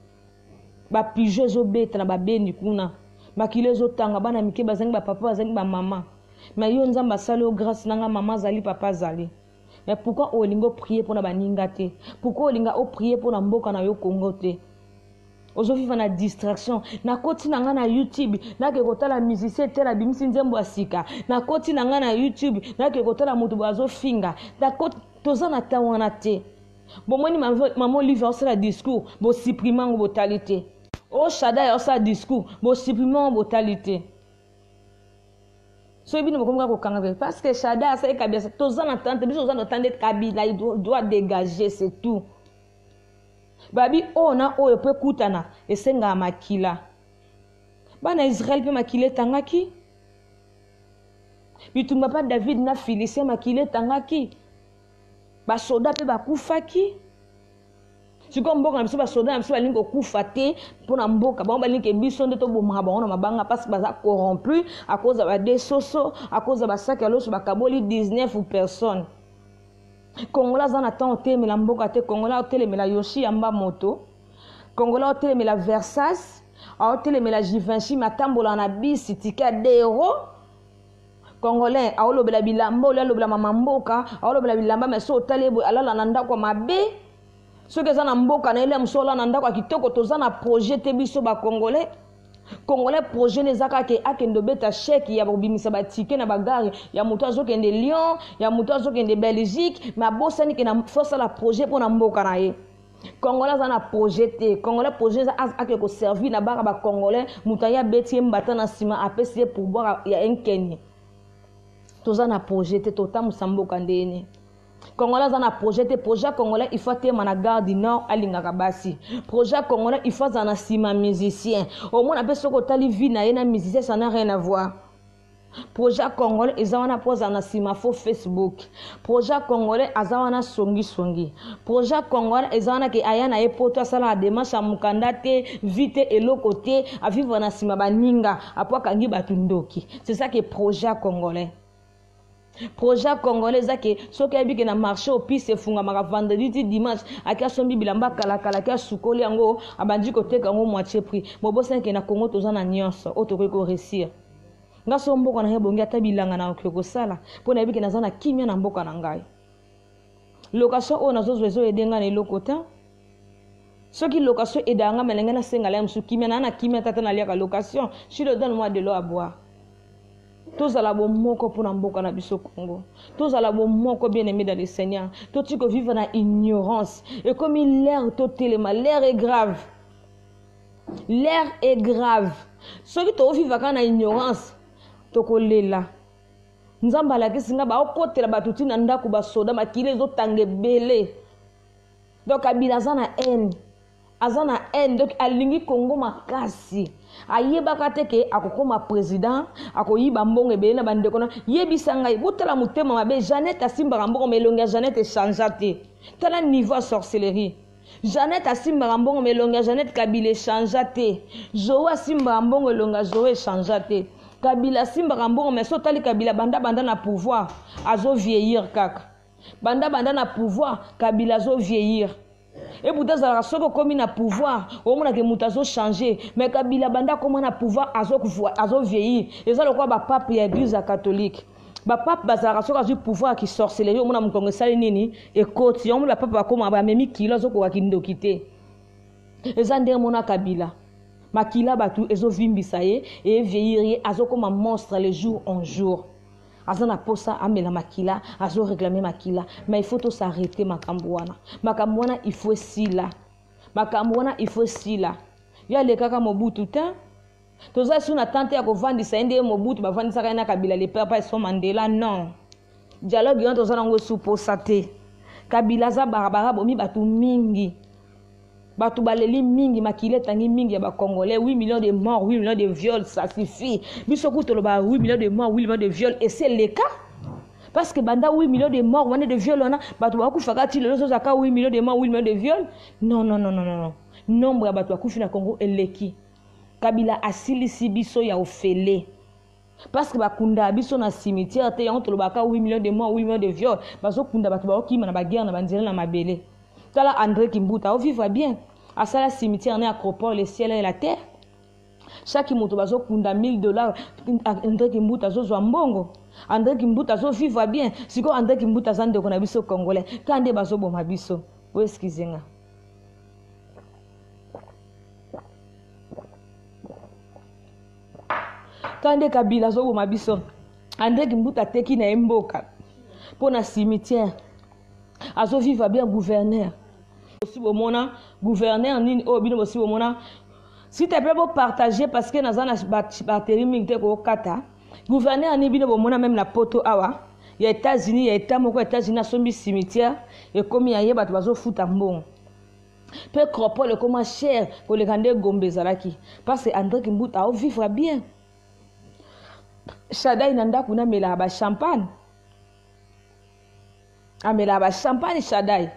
Ba pigeon zo beta na ba beni kuna. Makila ezotanga bana mike bazangi ba papa bazangi ba mama. Mais yo nzamba salo grâce nanga mama zali papa zali. Mais pourquoi olingo prier pour na baninga te? Pourquoi olinga o prier pour na mboka na yo Congo te? Ozofi na distraction na koti na nga na YouTube na ke kotala musicien te la bimisi nzembo asika na koti na nga na YouTube na ke kotala mutu bazo finga na koti toza na tawana te bomoni maman Olivier osala discours bo supprimer bo talité o Shada osala discours bo supprimer bo talité so bino bokomka ko kanga parce que Shada ça Kabila toza na tante biso toza na tante Kabila il doit dégager, c'est tout. Babi ona oyo pe kutana esenga makila bana Israël pe makile tangaki bitumba pa David na Philistin makile tangaki ba soda pe bakufaki siko mboka na biso ba soda na biso balingi okufa te pona mboka bango balingi biso nde to bomaka bango na mabanga parce baza corrompu à cause ba desoso à cause ba sac à l'eau bakaboli 19 personnes. Kongola zana tan teme la mboka te Kongola teme la Yoshi Yamba moto Kongola teme la Versace a teme la Givenchy matambola na bisi tika d'euro Congolais a olobela bilamba olobela mama mboka a olobela bilamba mais so talebo alala na ndako mabe soki eza na mboka na ele msola na ndako kitoko toza na projet te biso ba Congolais projet nezaka ke akendo beta chèque ya bobimisa ba ticket na bagare ya moto azokende Lyon ya moto azokende Belgique ma bosani ke na force la projet pour na mboka na ye Congolais za na projet te Congolais projet za ake ko servir na bara ba Congolais moto ya beti mbata na sima apesi pour boire ya enkeni toza na projet te totamu samboka ndeni Congolais za na projet te projet Congolais il faut tema na gare du Nord alingaka basi projet Congolais il faut za na sima musicien au moins ape soko tali vie na ye na musicien ça n'a rien à voir projet Congolais ezana poza na sima fo Facebook projet Congolais azana songi projet Congolais ezana ke ayana e poto sala la démarche à mukanda te vite eloko te a vivre na sima baninga apo kangi batundoki c'est ça que projet Congolais. Projet Congolais zake soki abiki na marché au piste funga maka vendredi dimanche akia sombi bilamba kala kia sukoli yango abandi koteka ngo moitié prix mobosa ke na Congo toza na nyonso otokoki ko réussir ngaso mboka na hebongi ata bilanga na okoko sala pona abiki na zana kimia na mboka na ngai location o nazo zo edenga na lokota soki location edanga melenga na senga la msu kimia na kimia tata na lia ka location je le donne moi de l'eau à boire. Tous à la bonne moko pour n'amboka na biso Congo. Tous à la bonne moko bien aimé dans le Seigneur. Tout tu que vivre dans ignorance. Et comme l'air totalement, l'air est grave. L'air est grave. Ceux qui te vivent dans ignorance, toko lela. Nzamba la kisinga ba okote la batuti na ndako ba soda makile zo tange belé. Donc abila zana haine. Azana haine donc alingi Congo makasi. Ayebaka teke akokoma président akoyiba mbongo ebele na bandeko na yebisanga botala mutema mabe Jeannette asimba mbongo melonga Jeannette echangea te tala niveau sorcellerie Jeannette asimba mbongo melonga Jeannette Kabila echangea te Joe asimba mbongo elonga Joe echangea te Kabila asimba mbongo mais so tali Kabila banda na pouvoir azo vieillir kaka banda na pouvoir Kabila azo vieillir Et pourtant ça soko comme na pouvoir au moins que mutazo changer mais Kabila banda comme na pouvoir azo vieillir et ça le quoi ba pape ya église catholique ba pape bazara soko azu pouvoir qui sorcellerie au moins na mkongo sali nini et côté on la pape ba comme ba memi kilo soko wa kindo kité et ça ndé mona Kabila makila batu ezo vimbisa ye et vieillir azo comme un monstre le jour en jour. Azana posa amela makila, azo réclamer makila, mais il faut tout s'arrêter makambouana. Makambouana il faut si là. Makambouana il faut si là. Ya le kaka Mobutu ta. Toza si una tante ya kovandisa ende Mobutu ba vandisa kana Kabila le papa son Mandela non. Dialogue yon toza nango suposa te. Kabila za barabara bomi batu mingi. Batu baleli mingi makile tangi mingi ya ba Congolais 8 millions de morts 8 millions de viols ça suffit biso kutolo ba 8 millions de morts 8 millions de viols et c'est le cas parce que banda 8 millions de morts on est de viols on a batu ba kufaka ti le zo aka 8 millions de morts 8 millions de viols non nombre ya batu ba kufi na Congo eleki Kabila asilisi biso ya ofele parce que bakunda biso na cimetière te on tolo ba 8 millions de morts 8 millions de viols bazo kunda batu ba okima na ba guerre na banzela na mabele. Tala André Kimbuta, on vivra bien. À ça, la cimetière, on est acropole, le ciel et la terre. Chaque moto bazo kunda $1000. André Kimbuta zo zwambongo. André Kimbuta zo vivra bien. Si ko André Kimbuta zande kona biso congolais. Kande bazo boma biso. Ou excusez-moi. Kande Kabila zo boma biso. André Kimbuta teki na mboka. Pour na cimetière. Azo vivra bien gouverneur. Aussi au mona gouverneur ni au bino aussi au mona si tu peux partager parce que nazana batterie mingte ko kata gouverneur ni bino au mona même la poto awa ya États-Unis ya état moko États-Unis na sombi cimetière et comme ya yeba bazo futa mbongo pe cropole comme cher pour les grandes gombe zalaki parce que André Kimbuta au vivre bien Shadai nanda kuna mela ba champagne amela ba champagne Shadai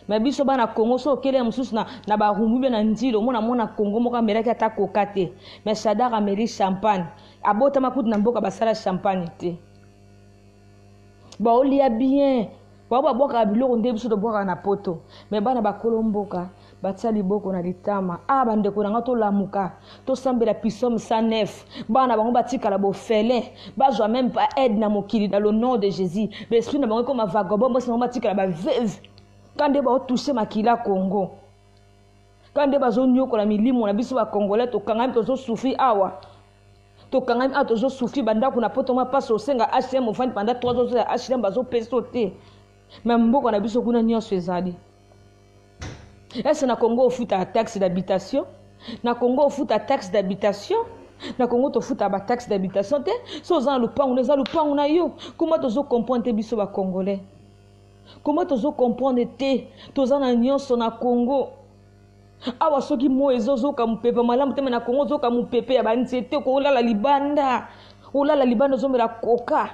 mais biso bana Congo so kele mususu na ba rumbu na ndilo mona Congo moka meraki ata kokate mais Shadai ameli champagne abota makutu na mboka basala champagne te ba olia bien ba boka biloko nde biso to boka na poto mais bana ba kolomboka batsali boko na litama bande ko nanga to lamuka to sambela pisom 109 bana bango batikala bo fele bazwa même pas aide na mokili dans le nom de Jésus l'esprit na bango comme vagabond moi c'est batikala ba veuve quand de ba toucher makila Congo quand de bazo nyoko la milimo na biso ba congolais to kanga to zo souffrir awa to kanga to zo souffrir banda kuna poto ma passe au senga HM ofandi pendant 3 jours ya HM bazo pesote même mboko na biso kuna nyonso ezali. Est-ce na Congo futa taxe d'habitation? Na Congo futa taxe d'habitation? Na Congo to futa ba taxe d'habitation te? So za lupango na yo. Comment tozo comprendre biso ba congolais? Comment tozo comprendre te? Toza na nyonso na Congo. Awa soki mo ezozo ka mupepe malamu te na Congo zo ka mupepe ya ba nzete ko la libanda. Ola la libanda zo mela koka.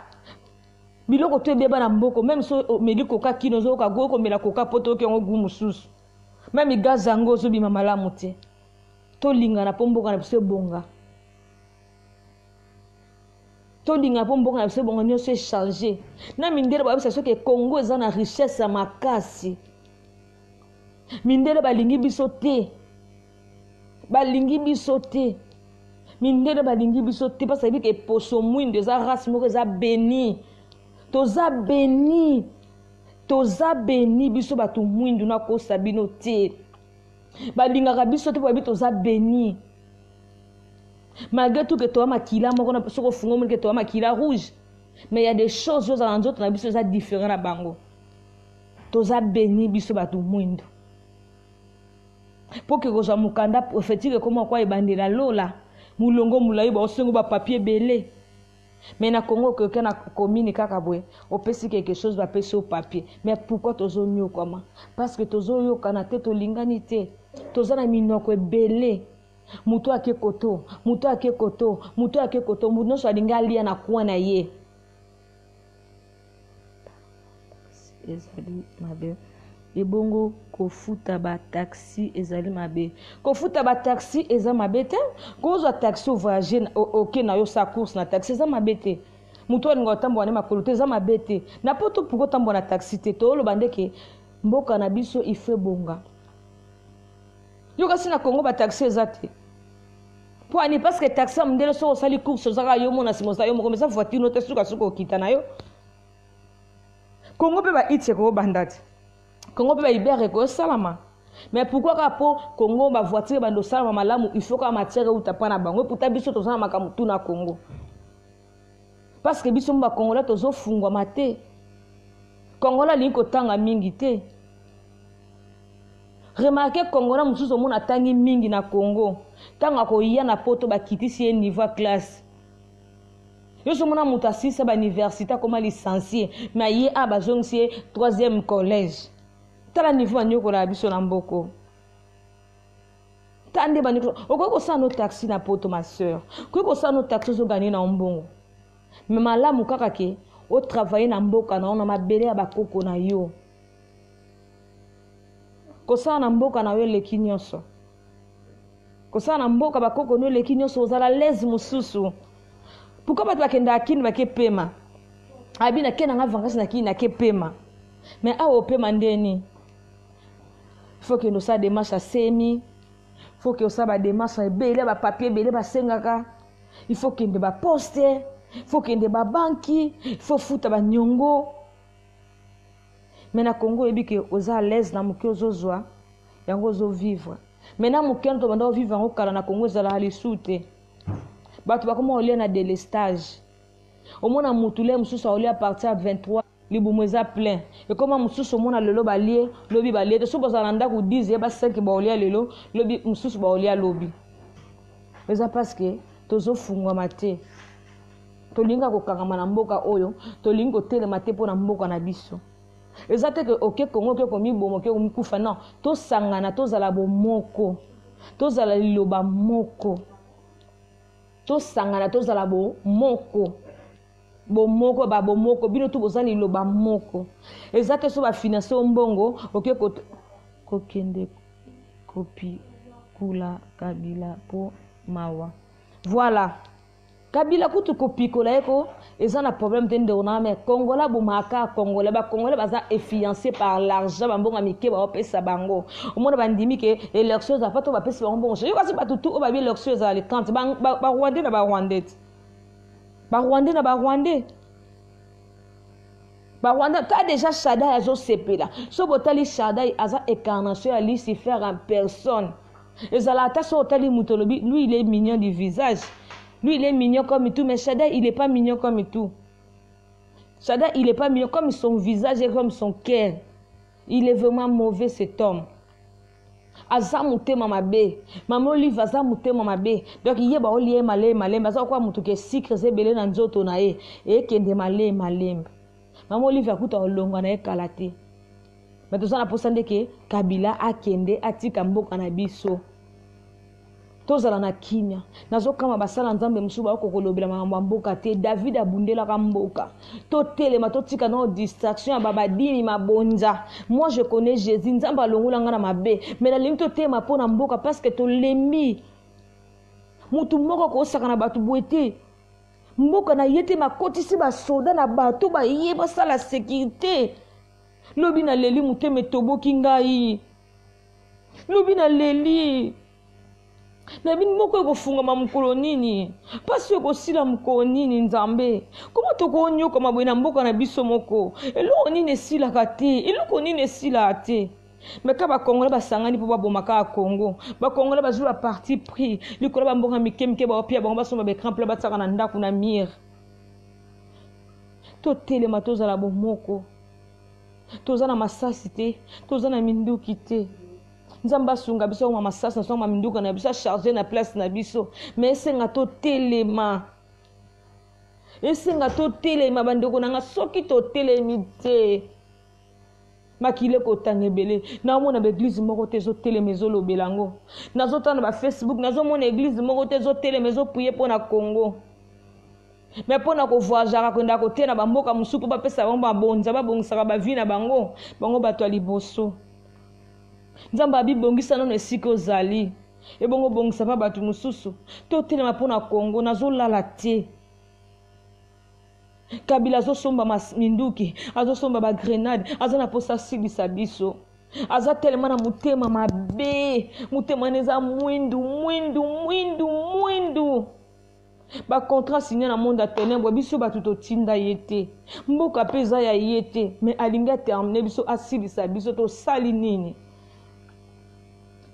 Biloko to beba na mboko même so meli koka kino zo ka go ko mela koka poto ke ngo gumususu. Même gazango zo bima malamu te. To linga na pomboka na biso bonga. To linga pomboka na biso bonga nyonso changer. Na mindele ba biso ke Congo eza na richesse makasi. Mindele balingi biso te. Balingi biso te. Mindele balingi biso te parce que poso mwinde eza race moko eza béni. Toza béni. Toza béni biso batu mwindu na ko sabino te. Balinga biso te bobi toza béni. Malgré tout que toi makila moko na soko fungo que toi makila rouge. Mais il y a des choses aux alentours na biso ça différent na bango. Toza béni biso batu mwindu. Pour que goza mukanda prophétique comme quoi ebandela lola. Mulongo mulayi ba osengo ba papier belé. Mais na Congo que na commune kakabwe opesi quelque chose va passer au papier mais pourquoi tozo nyo comment parce que tozo yo kana te to lingani te toza na minoko ebele muto ake koto muno so alingali na kuana ye ezali mabe ebongo kofuta ba taxi ezali mabe kofuta ba taxi eza mabe te kozo taxi voyager OK na yo sa course na taxi eza mabe te muto alinga tambo na makolo te eza mabe te na poto pourquoi tambo na taxi te to lo bandeke mboka na biso ife bonga Yo kasi na Congo ba taxi ezate. Pour ani parce que taxi amdele so sali course zaka yo mona simosa yo moko mesa voiture no te suka suko kita na yo. Congo pe ba itse ko bandati. Congo pe ba ibere ko salama. Mais pourquoi ka po Congo ba voiture ba ndo salama malamu il faut ka matière ou tapana bango pour ta biso to sana makamutu na Congo. Parce que biso mba Congo to zo fungwa mate. Congo la liko tanga mingi te. Remarquez Congo na mususu mona tangi mingi na Congo. Tanga ko iya na poto ba kitisi e niveau classe. Yo so mona muta sisa ba université comme licencié, mais yé a ba zongsi 3e collège. Tala niveau nyoko la biso na mboko. Tande ba nyoko. Oko ko sa no taxi na poto ma sœur. Ko sa no taxi zo gagner na mbongo. Mais malamu kaka ke o travailler na mboka na ona mabele ya bakoko na yo. Kosa na mboka na yo leki nyonso. Kosa na mboka bakoko no leki nyonso ozala lezi mususu. Pourquoi pas bakenda akini bake pema? Abi na kena nga vacances na kini na ke pema. Mais awo pema ndeni. Il faut que nous sa démarche semi. Il faut que nous sa ba démarche ebele ba papier ebele ba sengaka. Il faut que ndeba poster. Il faut que ndeba banki. Il faut futa ba nyongo. Mais na Congo ebi ke oza à l'aise na muke ozozwa yango ozo vivre. Mais na muke ndo banda vivre ngo kala na Congo ezala lisuté. Batu bakoma olia na délestage. Omona mutule mususu olia à partir à 23 libumweza plein. Et comment mususu omona lelo balie lobi balie te so bozala ndako 10 ba 5 ba olia lelo lobi mususu ba olia lobi. Eza parce que tozo fungwa mate. Tolinga ko kangama na mboka oyo, tolinga ko telema te pona mboka na biso. Ezate que OK Congo ke komi bomo ke komi kufa non to sangana to zala bomoko to zala liloba moko to sangana to zala bomoko bomoko ba bomoko bino to bozali liloba moko ezate so ba financer mbongo OK ko kende kopi kula Kabila po mawa voilà. Kabila kutu kopikola eko ezana problème tende ona mais Congola bomaka Congolais ba Congolais baza influencé par l'argent bambonga mike ba opesa bango omona bandimi ke élection za pato ba pesa bango yo kasi batutu o ba bi élection za le 30 ba Rwandais na ba Rwandais ba Rwandais na ba Rwandais ba Rwanda ka déjà Shada azo sepela so botali Shada aza incarnation ya Lucifer en personne ezala ta so tali mutolobi lui il est mignon du visage. Lui, il est mignon comme tout, mais Shada, il n'est pas mignon comme tout. Shada, il n'est pas mignon comme son visage et comme son cœur. Il est vraiment mauvais, cet homme. Azamute mamabe. Maman Olive azamute mamabe. Donc, il y a un malé, malé. Mais ça, quoi, mon truc, secret, c'est belé dans zoto nae. Et qu'il y a malé, malé. Maman Olive a coûté un long, on a écalaté. Mais tout ça, on a pensé que Kabila a kende, a tikambo, canabiso. Tozala na kimia nazo kama basala nzambe musuba okokolobela mambo mboka te David abundela ka mboka to telema to tika no distraction ya babadini mabonza. Moi je connais Jésus nzamba longola ngana mabe mais la limite to tema pona mboka parce que to lemi mutu moko ko saka na batu boete mboka na yete makotisi ba soda na batu ba yeba sala sécurité lobi na leli muteme toboki ngai lobi na leli na bin moko ko funga mamukolo nini pasi ko sila mukolo nini nzambe koma to ko nyoka mabwe na mboka na biso moko eloko nini sila kate eloko nini sila ate mais ka ba Congolais ba sangani po ba bomaka Congo ba Congolais ba joue parti pris likolo ba mboka mikemike ba opia ba somba be crample ba tsaka na ndako na mir to telema to zala bomoko to zana masasi te to zana minduki te nzamba sunga biso ma masasa so ma minduka na biso charger na place na biso mais esenga to telema bandeko nanga soki to telemi te makile ko tangebele na mona ba église moko te zo telema zo lobelango nazo tana ba Facebook nazo mona église moko te zo telema zo prier pour na Congo mais pona ko voyager ko ndako te na bamboka musupu ba pesa ba bonza ba bongisa ba vie na bango bato liboso nzamba abibongisa nono esika ozali ebongo bongisa pa batu mususu to telema pona Congo nazo lala te Kabila zo somba minduki azo somba ba grenade azana posa silisa biso aza tellement na mutema mabe, mutema neza mwindu. Ba contrat signé na monde à ténèbres biso batu to tinda yete. Mboka peza ya yete, mais alinga terminer biso asilisa biso to sali nini.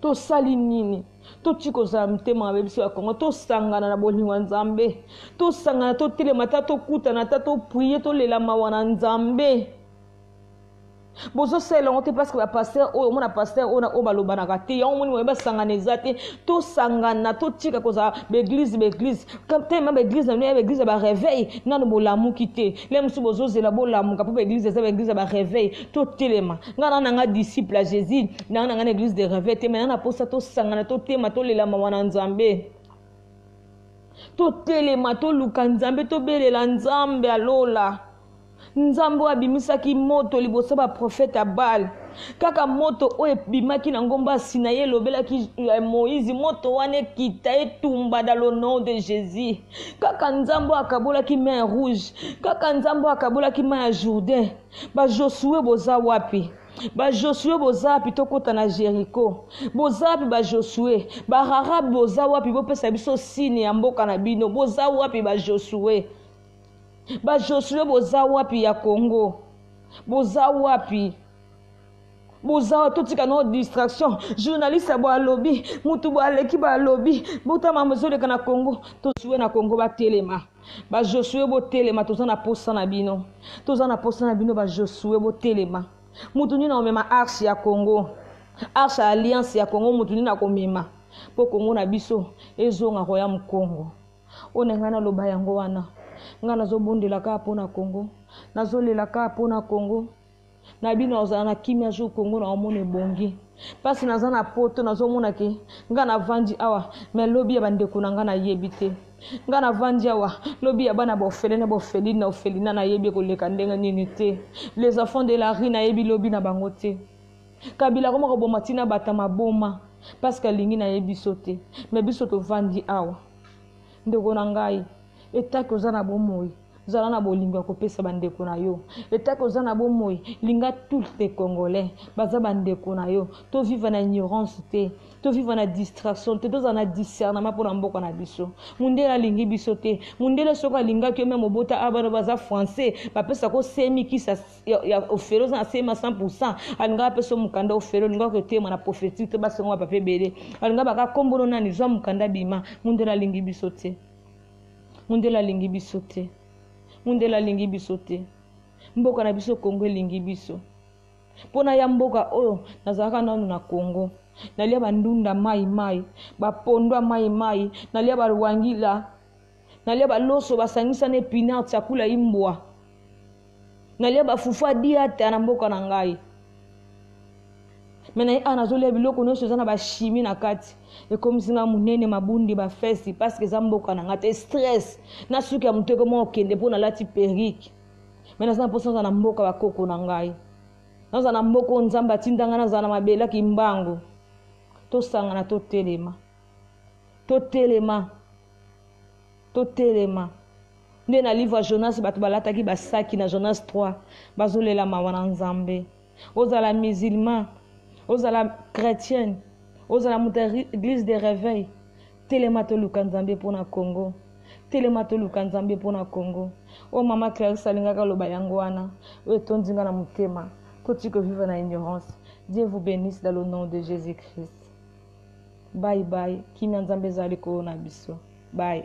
To sali nini. To chiko za mtema mabe biso ya Kongo, to sangana na bolingo Nzambe. To sangana to telema to kuta na to prier to lela mawana Nzambe. Bozo sela on te parce que ba pasteur o mona pasteur ona o baloba na kate ya omoni ba sangana ezate to sangana to tika koza l'église quand tema ba église na église ba réveil na no bolamu kité les musu bozo zela bolamu ka po église za ba église ba réveil to telema ngana nga disciple à Jésus na nga église de réveil te maintenant na posa to sangana to tema to lela mawana Nzambe to telema to luka Nzambe to belela Nzambe alola Nzambo abimisaki moto liboso ba prophète Abal kaka moto o ebimaki na ngomba Sinaï lobelaki Moïse moto wane kita etumba dans le nom de Jésus kaka Nzambo akabolaki mer rouge kaka Nzambo akabolaki mer Jourdain ba Josué boza wapi ba Josué boza wapi tokota na Jéricho boza wapi ba Josué ba Arab boza wapi bopesa biso signe ya mboka na bino boza wapi ba Josué ba Josué boza wapi ya Congo boza wapi totika no distraction journaliste bo lobby mutu bo aleki ba lobby buta mamozole kana Congo to suwe na Congo ba telema ba Josué bo telema tozana posa na bino ba Josué bo telema mutu ni na omema arche ya Congo arche alliance ya Congo mutu ni na komema po Congo na biso ezonga roya mu Congo onengana loba yango wana nga nazobondela ka pona Congo nazolela ka pona Congo na bino ozana kimia jo Congo na omone bongi pasi nazana poto nazomona ke nga na vandi awa me lobi ya bandeko na nga na yebite nga na vandi awa lobi ya bana bofelina ofelina na yebi koleka ndenga nini te les enfants de la rue na yebi lobi na bango te kabila koma ko bomatina batama boma parce que lingi na yebi sote me biso to vandi awa ndeko na ngai etaki ozana bomoi zala na bolingo kopesa bandeko na yo etaki ozana bomoi linga tout les Congolais baza bandeko na yo to vivre na ignorance te to vivre na distraction te to zana discernement pour mboka na biso mundela lingi biso te mundela soka linga ke même obota abana baza français bapesa ko semi kisa ya ofero za sema 100% alinga pesa mukanda ofero linga ko tema na prophétique te basengo ba pape bele alinga baka kombono na nizwa mukanda bima mundela lingi biso te mundela lingi biso te mundela lingi biso te mboka na biso Congo lingi biso pona ya mboka oyo nazaka nanu na Congo nalia bandunda mai bapondwa mai nalia barwangila nalia baloso basangisa ne pinard chakula imbwa nalia bafufa diata na mboka na ngai mena anazolia biloko nyonso zana ba chimie na kati ekomsinga munene mabundi ba fesi parce que zamboka na ngate stress na suki ya muteko mo okende pona lati perike mena zana posa na mboka bakoko na ngai naza na mboko Nzamba tindanga na zana mabela kimbango to sanga na to telema nde na livre Jonas batu balataki basaki na Jonas 3 bazolela mawana Nzambe ozala musulman ozala chrétienne ozala muta église de réveil telema to luka Nzambe pona Congo telema to luka Nzambe pona Congo o mama Clarisse alingaka loba yango wana o tondinga na mutema totiko vivre na ignorance. Dieu vous bénisse dans le nom de Jésus-Christ. Bye bye. Kimia Nzambe zali ko na biso. Bye.